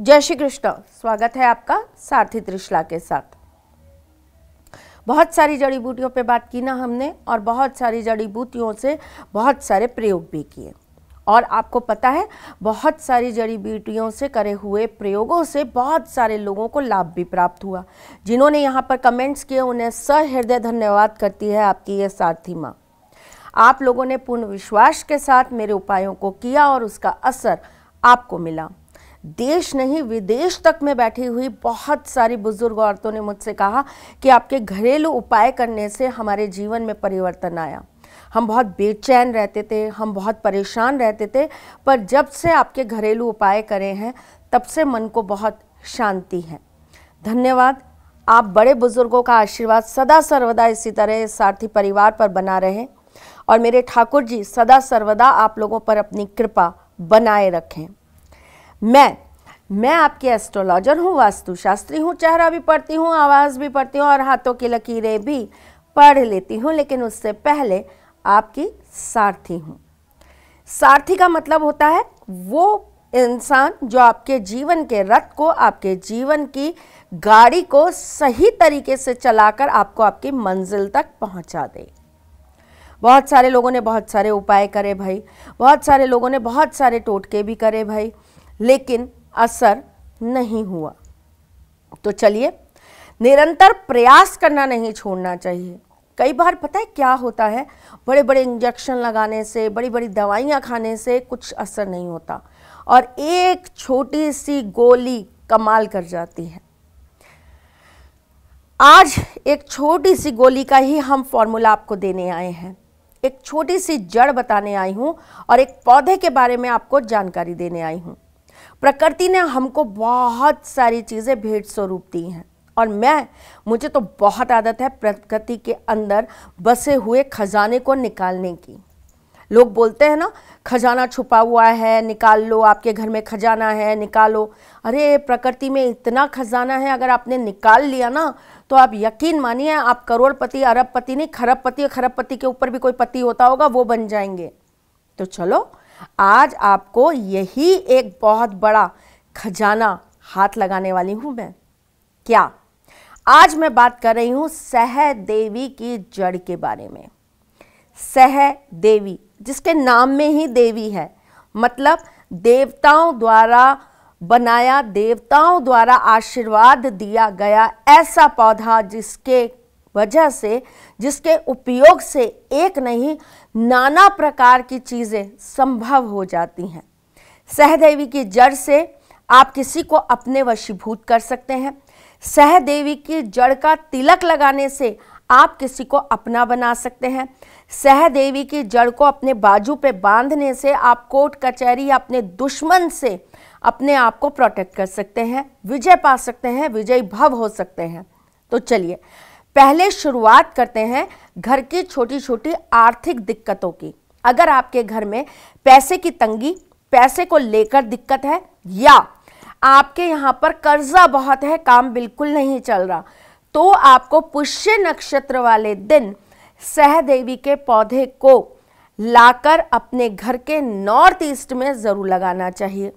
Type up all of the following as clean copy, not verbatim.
जय श्री कृष्ण। स्वागत है आपका सारथी त्रिशला के साथ। बहुत सारी जड़ी बूटियों पे बात की ना हमने, और बहुत सारी जड़ी बूटियों से बहुत सारे प्रयोग भी किए। और आपको पता है, बहुत सारी जड़ी बूटियों से करे हुए प्रयोगों से बहुत सारे लोगों को लाभ भी प्राप्त हुआ। जिन्होंने यहाँ पर कमेंट्स किए उन्हें सहृदय धन्यवाद करती है आपकी ये सारथी माँ। आप लोगों ने पूर्ण विश्वास के साथ मेरे उपायों को किया और उसका असर आपको मिला। देश नहीं विदेश तक में बैठी हुई बहुत सारी बुजुर्ग औरतों ने मुझसे कहा कि आपके घरेलू उपाय करने से हमारे जीवन में परिवर्तन आया। हम बहुत बेचैन रहते थे, हम बहुत परेशान रहते थे, पर जब से आपके घरेलू उपाय करे हैं तब से मन को बहुत शांति है। धन्यवाद। आप बड़े बुजुर्गों का आशीर्वाद सदा सर्वदा इसी तरह सारथी परिवार पर बना रहे, और मेरे ठाकुर जी सदा सर्वदा आप लोगों पर अपनी कृपा बनाए रखें। मैं आपकी एस्ट्रोलॉजर हूँ, वास्तुशास्त्री हूँ, चेहरा भी पढ़ती हूँ, आवाज़ भी पढ़ती हूँ और हाथों की लकीरें भी पढ़ लेती हूँ, लेकिन उससे पहले आपकी सारथी हूँ। सारथी का मतलब होता है वो इंसान जो आपके जीवन के रथ को, आपके जीवन की गाड़ी को सही तरीके से चलाकर आपको आपकी मंजिल तक पहुँचा दे। बहुत सारे लोगों ने बहुत सारे उपाय करे भाई, बहुत सारे लोगों ने बहुत सारे टोटके भी करे भाई, लेकिन असर नहीं हुआ। तो चलिए, निरंतर प्रयास करना नहीं छोड़ना चाहिए। कई बार पता है क्या होता है, बड़े बड़े इंजेक्शन लगाने से, बड़ी बड़ी दवाइयाँ खाने से कुछ असर नहीं होता, और एक छोटी सी गोली कमाल कर जाती है। आज एक छोटी सी गोली का ही हम फॉर्मूला आपको देने आए हैं। एक छोटी सी जड़ बताने आई हूँ और एक पौधे के बारे में आपको जानकारी देने आई हूँ। प्रकृति ने हमको बहुत सारी चीज़ें भेंट स्वरूप दी हैं, और मुझे तो बहुत आदत है प्रकृति के अंदर बसे हुए खजाने को निकालने की। लोग बोलते हैं ना, खजाना छुपा हुआ है, निकाल लो, आपके घर में खजाना है, निकालो। अरे प्रकृति में इतना खजाना है, अगर आपने निकाल लिया ना तो आप यकीन मानिए आप करोड़पति, अरबपति नहीं, खरबपति, खरबपति के ऊपर भी कोई पति होता होगा वो बन जाएंगे। तो चलो, आज आपको यही एक बहुत बड़ा खजाना हाथ लगाने वाली हूं मैं। क्या? आज मैं बात कर रही हूं सहदेवी की जड़ के बारे में। सहदेवी, जिसके नाम में ही देवी है, मतलब देवताओं द्वारा बनाया, देवताओं द्वारा आशीर्वाद दिया गया ऐसा पौधा जिसके वजह से, जिसके उपयोग से एक नहीं नाना प्रकार की चीज़ें संभव हो जाती हैं। सहदेवी की जड़ से आप किसी को अपने वशीभूत कर सकते हैं। सहदेवी की जड़ का तिलक लगाने से आप किसी को अपना बना सकते हैं। सहदेवी की जड़ को अपने बाजू पे बांधने से आप कोर्ट कचहरी या अपने दुश्मन से अपने आप को प्रोटेक्ट कर सकते हैं, विजय पा सकते हैं, विजयी भव हो सकते हैं। तो चलिए, पहले शुरुआत करते हैं घर की छोटी छोटी आर्थिक दिक्कतों की। अगर आपके घर में पैसे की तंगी, पैसे को लेकर दिक्कत है, या आपके यहाँ पर कर्जा बहुत है, काम बिल्कुल नहीं चल रहा, तो आपको पुष्य नक्षत्र वाले दिन सहदेवी के पौधे को लाकर अपने घर के नॉर्थ ईस्ट में जरूर लगाना चाहिए।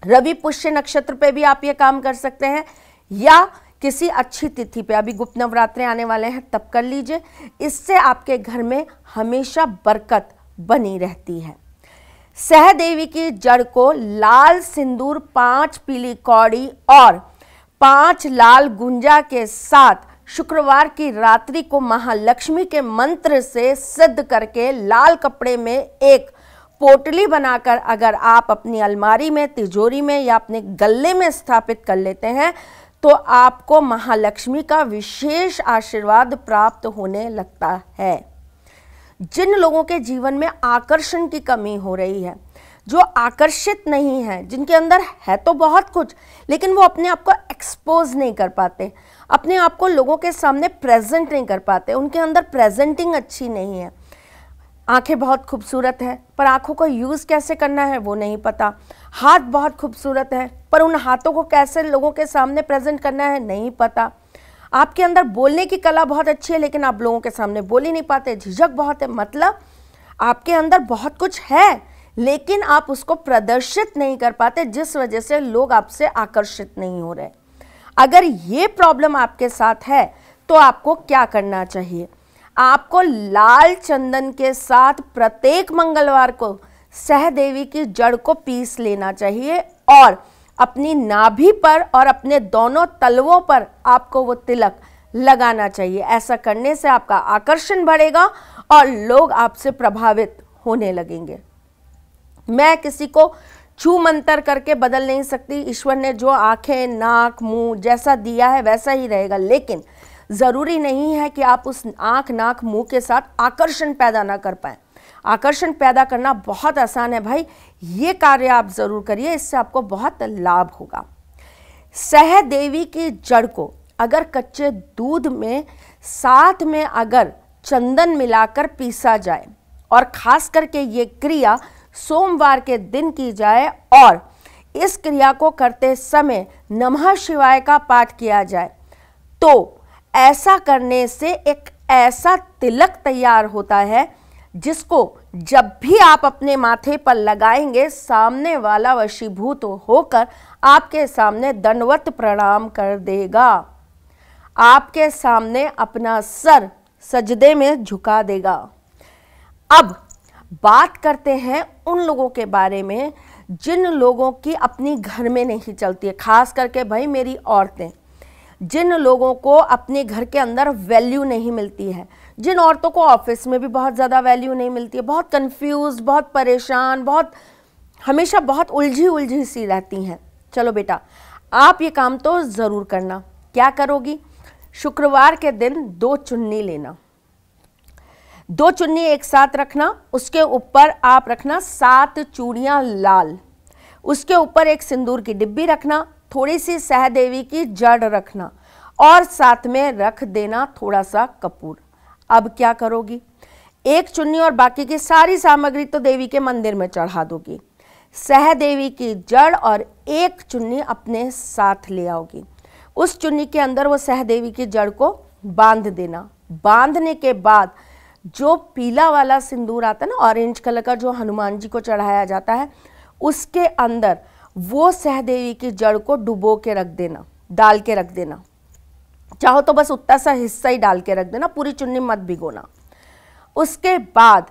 रवि पुष्य नक्षत्र पे भी आप ये काम कर सकते हैं, या किसी अच्छी तिथि पे, अभी गुप्त नवरात्रे आने वाले हैं तब कर लीजिए। इससे आपके घर में हमेशा बरकत बनी रहती है। सहदेवी की जड़ को लाल सिंदूर, 5 पीली कौड़ी और 5 लाल गुंजा के साथ शुक्रवार की रात्रि को महालक्ष्मी के मंत्र से सिद्ध करके लाल कपड़े में एक पोटली बनाकर अगर आप अपनी अलमारी में, तिजोरी में या अपने गल्ले में स्थापित कर लेते हैं तो आपको महालक्ष्मी का विशेष आशीर्वाद प्राप्त होने लगता है। जिन लोगों के जीवन में आकर्षण की कमी हो रही है, जो आकर्षित नहीं है, जिनके अंदर है तो बहुत कुछ लेकिन वो अपने आप को एक्सपोज नहीं कर पाते, अपने आप को लोगों के सामने प्रेजेंट नहीं कर पाते, उनके अंदर प्रेजेंटिंग अच्छी नहीं है। आंखें बहुत खूबसूरत है पर आंखों को यूज़ कैसे करना है वो नहीं पता। हाथ बहुत खूबसूरत है पर उन हाथों को कैसे लोगों के सामने प्रेजेंट करना है नहीं पता। आपके अंदर बोलने की कला बहुत अच्छी है लेकिन आप लोगों के सामने बोल ही नहीं पाते, झिझक बहुत है। मतलब आपके अंदर बहुत कुछ है लेकिन आप उसको प्रदर्शित नहीं कर पाते, जिस वजह से लोग आपसे आकर्षित नहीं हो रहे। अगर ये प्रॉब्लम आपके साथ है तो आपको क्या करना चाहिए? आपको लाल चंदन के साथ प्रत्येक मंगलवार को सहदेवी की जड़ को पीस लेना चाहिए और अपनी नाभि पर और अपने दोनों तलवों पर आपको वो तिलक लगाना चाहिए। ऐसा करने से आपका आकर्षण बढ़ेगा और लोग आपसे प्रभावित होने लगेंगे। मैं किसी को छू मंतर करके बदल नहीं सकती। ईश्वर ने जो आंखें, नाक, मुंह जैसा दिया है वैसा ही रहेगा, लेकिन ज़रूरी नहीं है कि आप उस आंख, नाक, मुंह के साथ आकर्षण पैदा ना कर पाएँ। आकर्षण पैदा करना बहुत आसान है भाई, ये कार्य आप ज़रूर करिए, इससे आपको बहुत लाभ होगा। सहदेवी की जड़ को अगर कच्चे दूध में साथ में अगर चंदन मिलाकर पीसा जाए और खास करके ये क्रिया सोमवार के दिन की जाए और इस क्रिया को करते समय नमः शिवाय का पाठ किया जाए, तो ऐसा करने से एक ऐसा तिलक तैयार होता है जिसको जब भी आप अपने माथे पर लगाएंगे, सामने वाला वशीभूत होकर आपके सामने दंडवत प्रणाम कर देगा, आपके सामने अपना सर सजदे में झुका देगा। अब बात करते हैं उन लोगों के बारे में जिन लोगों की अपनी घर में नहीं चलती है, खास करके भाई मेरी औरतें, जिन लोगों को अपने घर के अंदर वैल्यू नहीं मिलती है, जिन औरतों को ऑफिस में भी बहुत ज़्यादा वैल्यू नहीं मिलती है, बहुत कंफ्यूज, बहुत परेशान, बहुत हमेशा बहुत उलझी सी रहती हैं। चलो बेटा, आप ये काम तो ज़रूर करना। क्या करोगी? शुक्रवार के दिन 2 चुन्नी लेना, 2 चुन्नी एक साथ रखना, उसके ऊपर आप रखना 7 चूड़ियाँ लाल, उसके ऊपर एक सिंदूर की डिब्बी रखना, थोड़ी सी सहदेवी की जड़ रखना और साथ में रख देना थोड़ा सा कपूर। अब क्या करोगी? एक चुन्नी और बाकी की सारी सामग्री तो देवी के मंदिर में चढ़ा दोगी। सहदेवी की जड़ और एक चुन्नी अपने साथ ले आओगी। उस चुन्नी के अंदर वो सहदेवी की जड़ को बांध देना। बांधने के बाद जो पीला वाला सिंदूर आता है ना, ऑरेंज कलर का, जो हनुमान जी को चढ़ाया जाता है, उसके अंदर वो सहदेवी की जड़ को डुबो के रख देना, डाल के रख देना। चाहो तो बस उतना सा हिस्सा ही डाल के रख देना, पूरी चुन्नी मत भिगोना। उसके बाद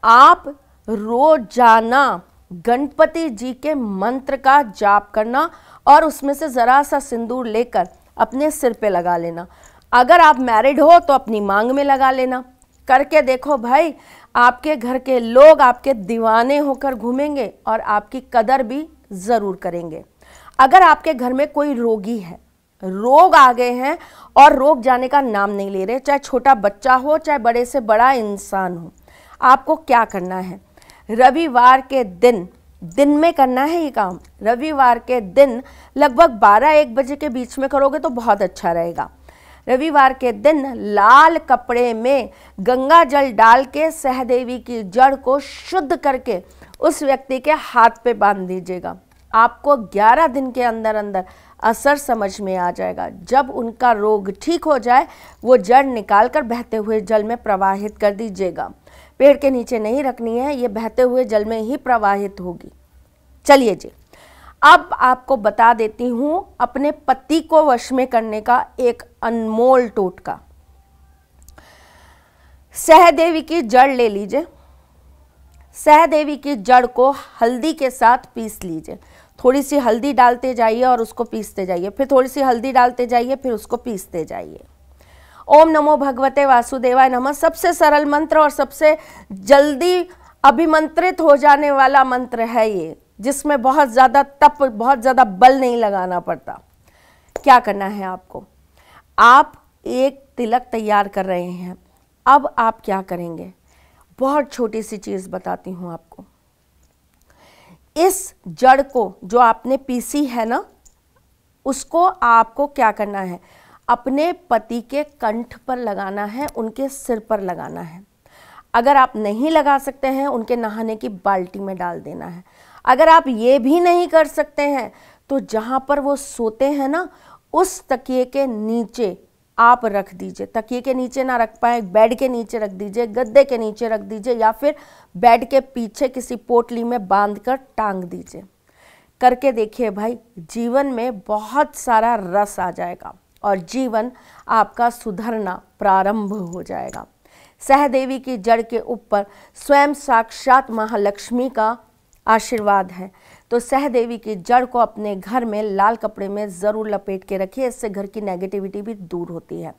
आप रोजाना गणपति जी के मंत्र का जाप करना और उसमें से ज़रा सा सिंदूर लेकर अपने सिर पे लगा लेना। अगर आप मैरिड हो तो अपनी मांग में लगा लेना। करके देखो भाई, आपके घर के लोग आपके दीवाने होकर घूमेंगे और आपकी कदर भी ज़रूर करेंगे। अगर आपके घर में कोई रोगी है, रोग आ गए हैं और रोग जाने का नाम नहीं ले रहे, चाहे छोटा बच्चा हो चाहे बड़े से बड़ा इंसान हो, आपको क्या करना है? रविवार के दिन में करना है ये काम। रविवार के दिन लगभग 12-1 बजे के बीच में करोगे तो बहुत अच्छा रहेगा। रविवार के दिन लाल कपड़े में गंगा जल डाल के सहदेवी की जड़ को शुद्ध करके उस व्यक्ति के हाथ पे बांध दीजिएगा। आपको 11 दिन के अंदर अंदर असर समझ में आ जाएगा। जब उनका रोग ठीक हो जाए, वो जड़ निकाल कर बहते हुए जल में प्रवाहित कर दीजिएगा। पेड़ के नीचे नहीं रखनी है, ये बहते हुए जल में ही प्रवाहित होगी। चलिए जी, अब आपको बता देती हूँ अपने पति को वश में करने का एक अनमोल टोटका। सहदेवी की जड़ ले लीजिए, सहदेवी की जड़ को हल्दी के साथ पीस लीजिए। थोड़ी सी हल्दी डालते जाइए और उसको पीसते जाइए, फिर थोड़ी सी हल्दी डालते जाइए, फिर उसको पीसते जाइए। ओम नमो भगवते वासुदेवाय नमः सबसे सरल मंत्र और सबसे जल्दी अभिमंत्रित हो जाने वाला मंत्र है ये, जिसमें बहुत ज़्यादा तप, बहुत ज़्यादा बल नहीं लगाना पड़ता। क्या करना है आपको? आप एक तिलक तैयार कर रहे हैं। अब आप क्या करेंगे? बहुत छोटी सी चीज़ बताती हूँ आपको। इस जड़ को जो आपने पीसी है ना, उसको आपको क्या करना है? अपने पति के कंठ पर लगाना है, उनके सिर पर लगाना है। अगर आप नहीं लगा सकते हैं, उनके नहाने की बाल्टी में डाल देना है। अगर आप ये भी नहीं कर सकते हैं तो जहाँ पर वो सोते हैं ना, उस तकिए के नीचे आप रख दीजिए। तकिए के नीचे ना रख पाए, बेड के नीचे रख दीजिए, गद्दे के नीचे रख दीजिए, या फिर बेड के पीछे किसी पोटली में बांधकर टांग दीजिए। करके देखिए भाई, जीवन में बहुत सारा रस आ जाएगा और जीवन आपका सुधरना प्रारंभ हो जाएगा। सहदेवी की जड़ के ऊपर स्वयं साक्षात महालक्ष्मी का आशीर्वाद है, तो सहदेवी की जड़ को अपने घर में लाल कपड़े में ज़रूर लपेट के रखिए, इससे घर की नेगेटिविटी भी दूर होती है।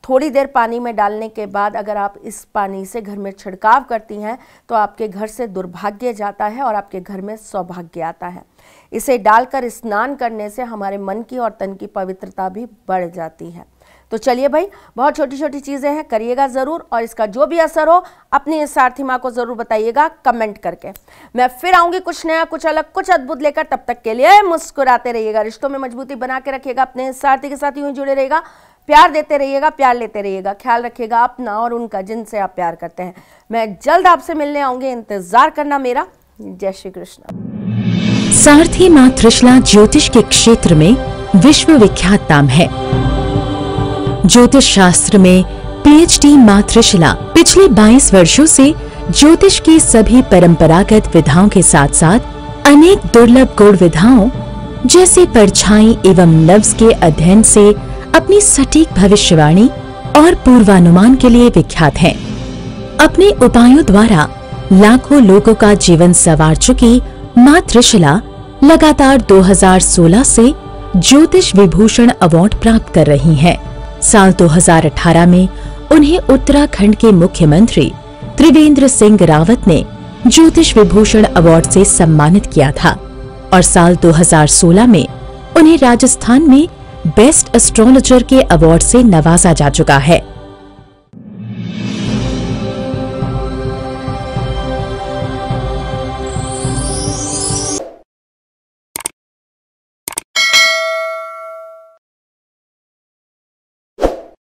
थोड़ी देर पानी में डालने के बाद अगर आप इस पानी से घर में छिड़काव करती हैं तो आपके घर से दुर्भाग्य जाता है और आपके घर में सौभाग्य आता है। इसे डालकर स्नान करने से हमारे मन की और तन की पवित्रता भी बढ़ जाती है। तो चलिए भाई, बहुत छोटी छोटी चीज़ें हैं, करिएगा ज़रूर, और इसका जो भी असर हो अपनी इस सारथी माँ को ज़रूर बताइएगा कमेंट करके। मैं फिर आऊँगी कुछ नया, कुछ अलग, कुछ अद्भुत लेकर। तब तक के लिए मुस्कुराते रहिएगा, रिश्तों में मजबूती बना के रखिएगा, अपने इस सारथी के साथ यूँ जुड़े रहिएगा, प्यार देते रहिएगा, प्यार लेते रहिएगा, ख्याल रखिएगा अपना और उनका जिनसे आप प्यार करते हैं। मैं जल्द आपसे मिलने आऊँगी, इंतज़ार करना मेरा। जय श्री कृष्ण। सारथी माँ त्रिशला ज्योतिष के क्षेत्र में विश्व विख्यात नाम है। ज्योतिष शास्त्र में पीएचडी माँ त्रिशला पिछले 22 वर्षों से ज्योतिष की सभी परंपरागत विधाओं के साथ साथ अनेक दुर्लभ गूढ़ विधाओं जैसे परछाई एवं नव्स के अध्ययन से अपनी सटीक भविष्यवाणी और पूर्वानुमान के लिए विख्यात हैं। अपने उपायों द्वारा लाखों लोगों का जीवन संवार चुकी माँ त्रिशला लगातार 2016 से ज्योतिष विभूषण अवार्ड प्राप्त कर रही हैं। साल 2018 में उन्हें उत्तराखंड के मुख्यमंत्री त्रिवेंद्र सिंह रावत ने ज्योतिष विभूषण अवार्ड से सम्मानित किया था और साल 2016 में उन्हें राजस्थान में बेस्ट एस्ट्रोलॉजर के अवार्ड से नवाजा जा चुका है।